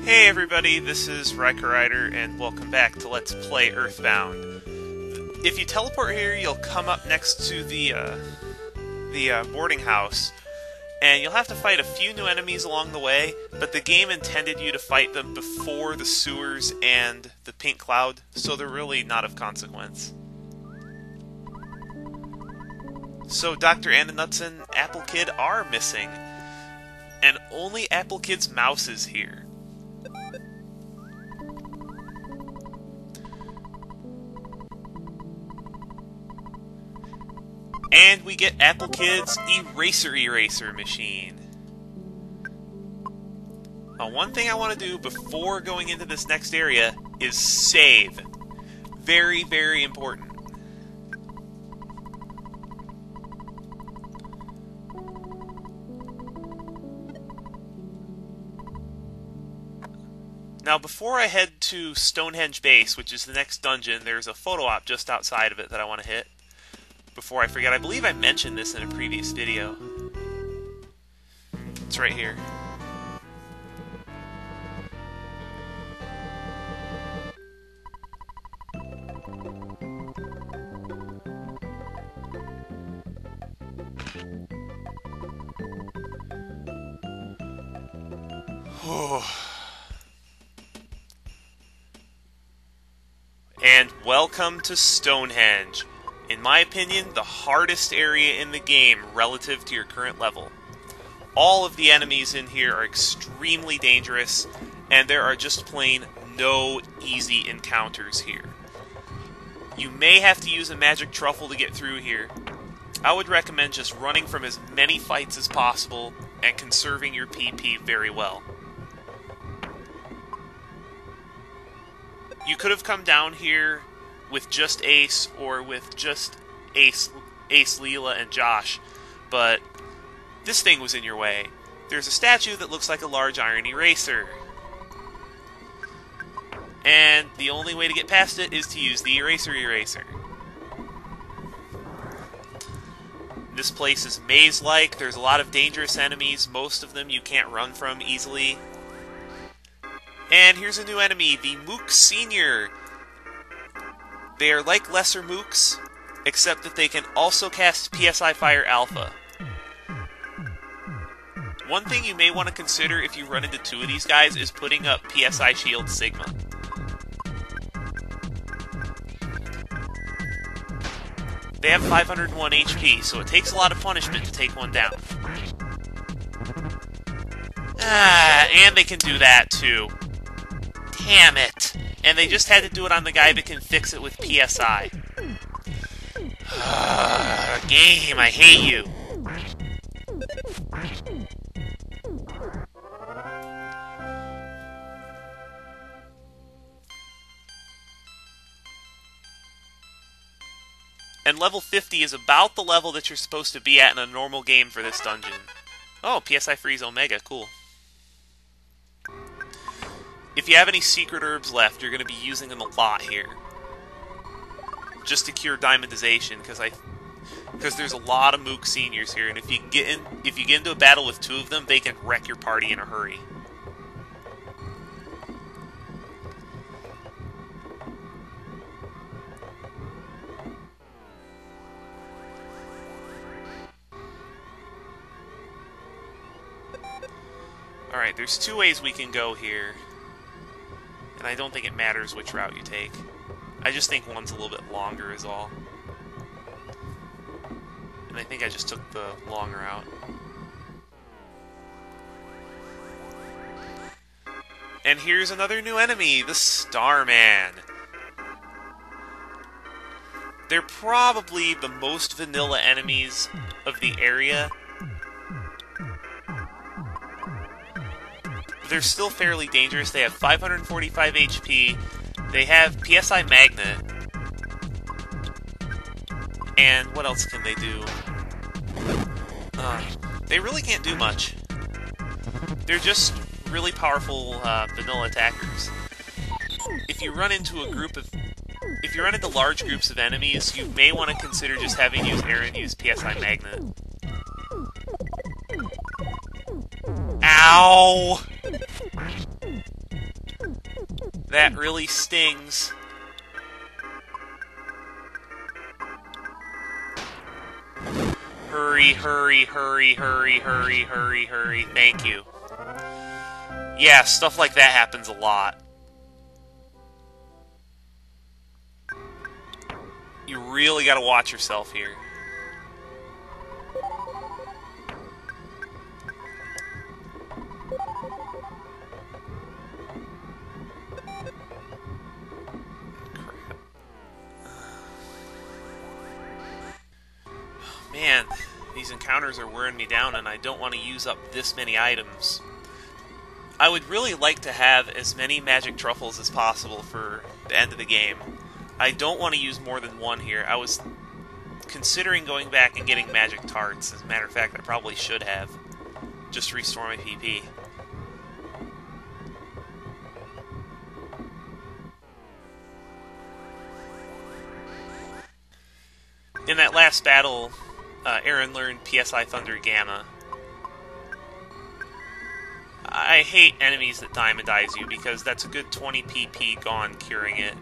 Hey everybody, this is Riker Rider, and welcome back to Let's Play Earthbound. If you teleport here, you'll come up next to the boarding house, and you'll have to fight a few new enemies along the way, but the game intended you to fight them before the sewers and the pink cloud, so they're really not of consequence. So Dr. Andanutz and Apple Kid are missing, and only Apple Kid's mouse is here. And we get Apple Kid's eraser machine. One thing I want to do before going into this next area is save. Very, very important. Now, before I head to Stonehenge Base, which is the next dungeon, there's a photo op just outside of it that I want to hit. Before I forget, I believe I mentioned this in a previous video. It's right here. And welcome to Stonehenge. In my opinion, the hardest area in the game relative to your current level. All of the enemies in here are extremely dangerous, and there are just plain no easy encounters here. You may have to use a magic truffle to get through here. I would recommend just running from as many fights as possible and conserving your PP very well. You could have come down here with just Ace, or with just Ace, Leela, and Josh, but this thing was in your way. There's a statue that looks like a large iron eraser. And the only way to get past it is to use the eraser. This place is maze-like. There's a lot of dangerous enemies. Most of them you can't run from easily. And here's a new enemy, the MOOC Senior. They are like lesser MOOCs, except that they can also cast PSI Fire Alpha. One thing you may want to consider if you run into two of these guys is putting up PSI Shield Sigma. They have 501 HP, so it takes a lot of punishment to take one down. And they can do that too. Damn it! And they just had to do it on the guy that can fix it with PSI. Game, I hate you. And level 50 is about the level that you're supposed to be at in a normal game for this dungeon. Oh, PSI Freeze Omega, cool. If you have any secret herbs left, you're going to be using them a lot here. Just to cure diamondization, because there's a lot of MOOC Seniors here, and if you get into a battle with two of them, they can wreck your party in a hurry. Alright, there's two ways we can go here. And I don't think it matters which route you take. I just think one's a little bit longer is all. And I think I just took the long route. And here's another new enemy, the Starman. They're probably the most vanilla enemies of the area. They're still fairly dangerous. They have 545 HP. They have PSI Magnet. And what else can they do? They really can't do much. They're just really powerful vanilla attackers. If you run into large groups of enemies, you may want to consider just having Aaron use PSI Magnet. Ow! That really stings. Hurry, hurry, hurry, hurry, hurry, hurry, hurry. Thank you. Yeah, stuff like that happens a lot. You really gotta watch yourself here. Man, these encounters are wearing me down and I don't want to use up this many items. I would really like to have as many magic truffles as possible for the end of the game. I don't want to use more than one here. I was considering going back and getting magic tarts. As a matter of fact, I probably should have. Just to restore my PP. In that last battle, Aaron learned PSI Thunder Gamma. I hate enemies that diamondize you because that's a good 20 PP gone curing it.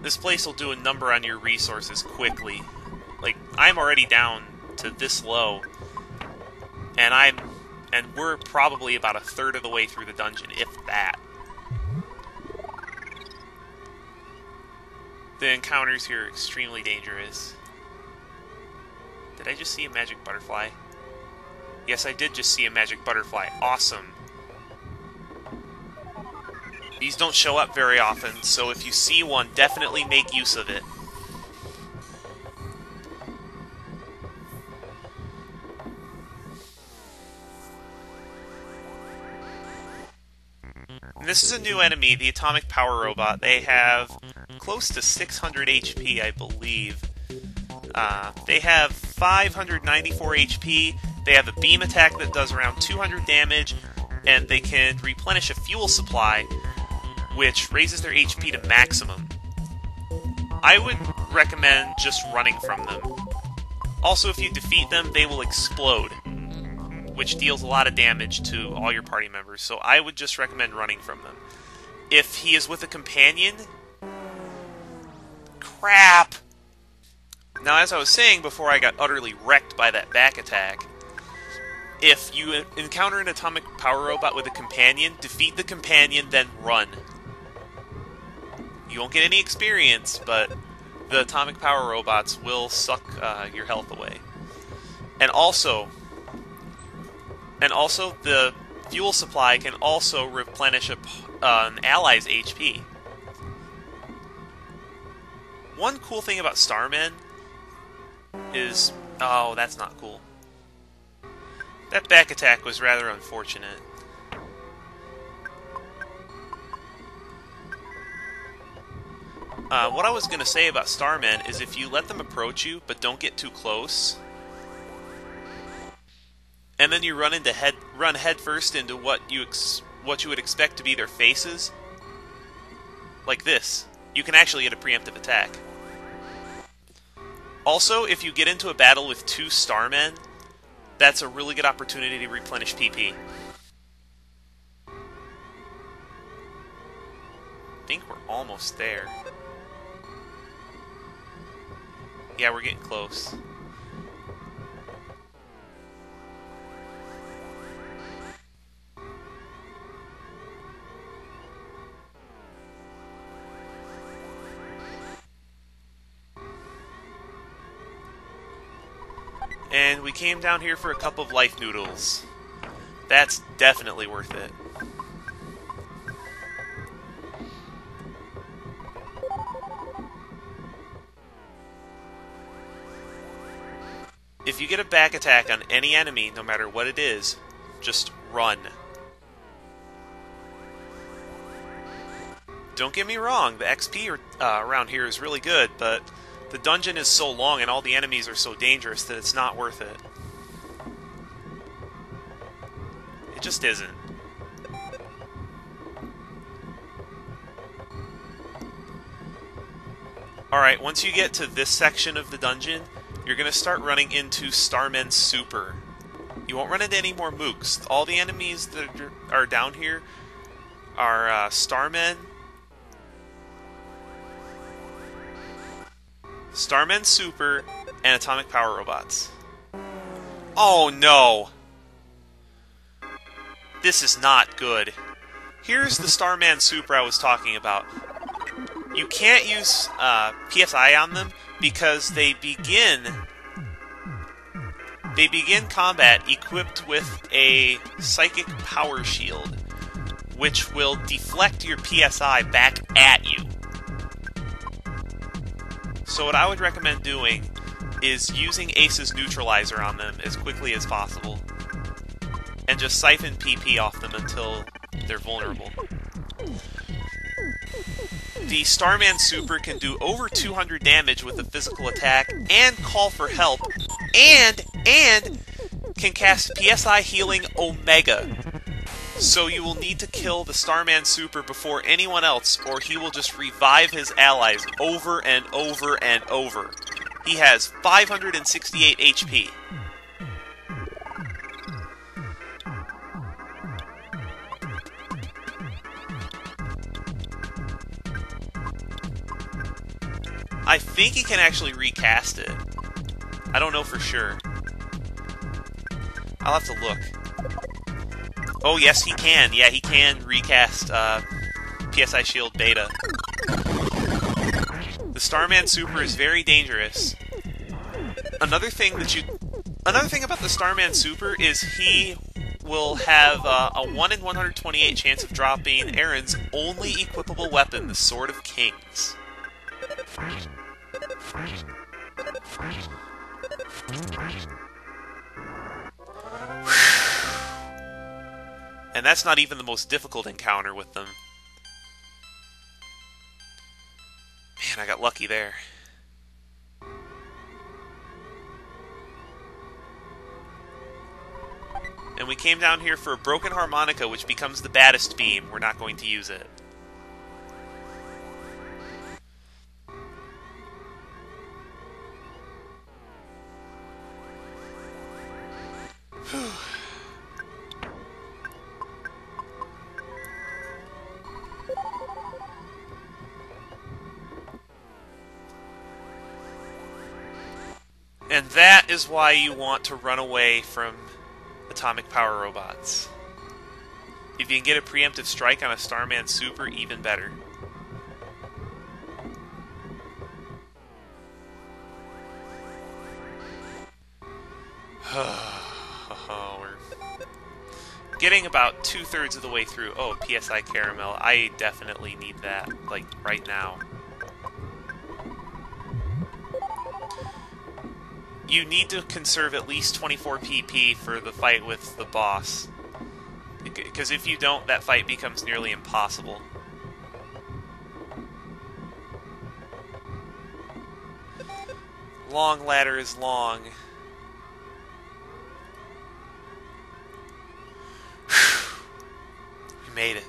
This place will do a number on your resources quickly. Like, I'm already down to this low, and we're probably about a third of the way through the dungeon, if that. The encounters here are extremely dangerous. Did I just see a magic butterfly? Yes, I did just see a magic butterfly. Awesome. These don't show up very often, so if you see one, definitely make use of it. This is a new enemy, the Atomic Power Robot. They have close to 600 HP, I believe. They have 594 HP, they have a beam attack that does around 200 damage, and they can replenish a fuel supply, which raises their HP to maximum. I would recommend just running from them. Also, if you defeat them, they will explode, which deals a lot of damage to all your party members, so I would just recommend running from them. If he is with a companion... Crap! Now, as I was saying before I got utterly wrecked by that back attack, if you encounter an Atomic Power Robot with a companion, defeat the companion, then run. You won't get any experience, but the Atomic Power Robots will suck your health away. And also, the fuel supply can also replenish an ally's HP. One cool thing about Starman is... Oh, that's not cool. That back attack was rather unfortunate. What I was going to say about Starman is if you let them approach you, but don't get too close, and then you run headfirst into what you would expect to be their faces, like this, you can actually get a preemptive attack. Also, if you get into a battle with two Starmen, that's a really good opportunity to replenish PP. I think we're almost there. Yeah, we're getting close. And we came down here for a cup of life noodles. That's definitely worth it. If you get a back attack on any enemy, no matter what it is, just run. Don't get me wrong, the XP around here is really good, but the dungeon is so long and all the enemies are so dangerous that it's not worth it. It just isn't. Alright, once you get to this section of the dungeon, you're going to start running into Starman Super. You won't run into any more mooks. All the enemies that are down here are Starman, Starman Super, and Atomic Power Robots. Oh no! This is not good. Here's the Starman Super I was talking about. You can't use PSI on them because they begin combat equipped with a Psychic Power Shield, which will deflect your PSI back at you. So what I would recommend doing is using Ace's Neutralizer on them as quickly as possible, and just siphon PP off them until they're vulnerable. The Starman Super can do over 200 damage with a physical attack, and call for help, and can cast PSI Healing Omega. So you will need to kill the Starman Super before anyone else, or he will just revive his allies over and over and over. He has 568 HP. I think he can actually recast it. I don't know for sure. I'll have to look. Oh, yes, he can. Yeah, he can recast PSI Shield Beta. The Starman Super is very dangerous. Another thing about the Starman Super is he will have a 1 in 128 chance of dropping Aaron's only equipable weapon, the Sword of Kings. And that's not even the most difficult encounter with them. Man, I got lucky there. And we came down here for a broken harmonica, which becomes the baddest beam. We're not going to use it. And that is why you want to run away from Atomic Power Robots. If you can get a preemptive strike on a Starman Super, even better. We're getting about 2/3 of the way through. Oh, PSI Caramel. I definitely need that, like, right now. You need to conserve at least 24 PP for the fight with the boss. Because if you don't, that fight becomes nearly impossible. Long ladder is long. We made it.